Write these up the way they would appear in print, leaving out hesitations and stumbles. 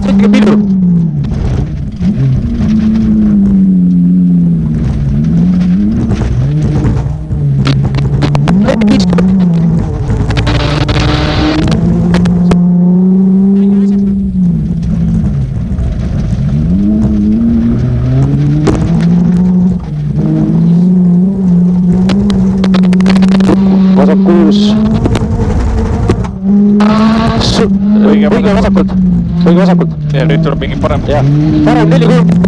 sõitke pidur. Vasak 6. Õige vasakult. Õige vasakult. Ja nüüd tuleb mingi parem. Ja. Parem 4-3.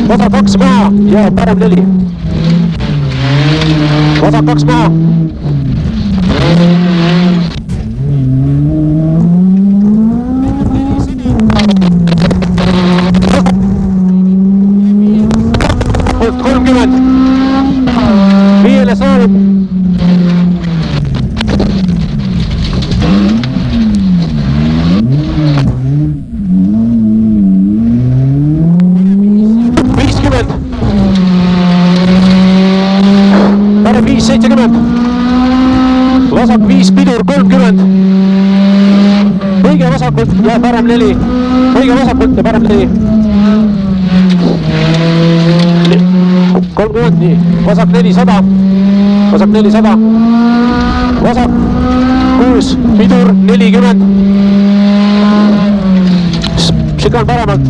Vasak 2 maha ja parem 4. Vasak 2 maha. Poolt 30. Viiele saanud. Parem 5, 70. Vasak 5, pidur 30. Õige vasakult ja parem 4. Õige vasakult ja parem 4. 30, nii. Vasak 4, 100. Vasak 4, 100. Vasak 6, pidur 40. Šikan paremalt.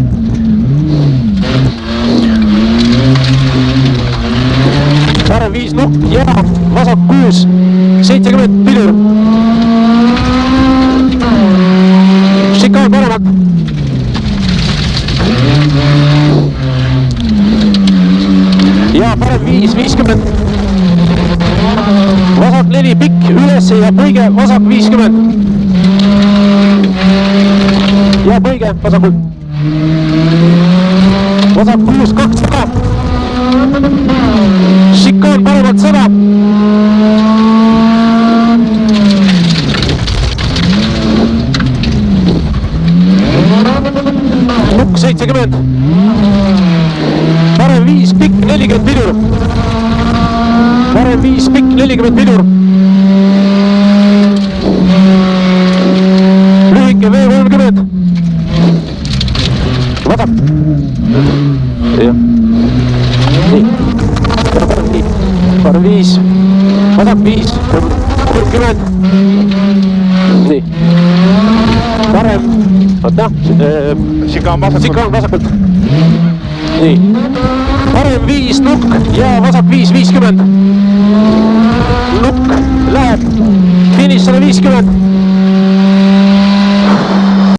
Parem 5 nukk ja vasak 6, 70 pidur. Šikaan paremalt. Ja parem 5, 50. Vasak 4 pikk üles ja põige vasak 50. Ja põige vasakult. Vasak 6, 200. Šikaan paremalt 100. Nukk 70. Parem 5 pikk 40 pidur. Parem 5 pikk 40 pidur. Lühike V30. Vasak. Jah. Nii. Parem 5. Vasak 5. 30. Nii. Parem. Oota. Šikaan vasakult. Nii. Parem 5 nukk ja vasak 5, 50. Nukk läheb. Finiš 150.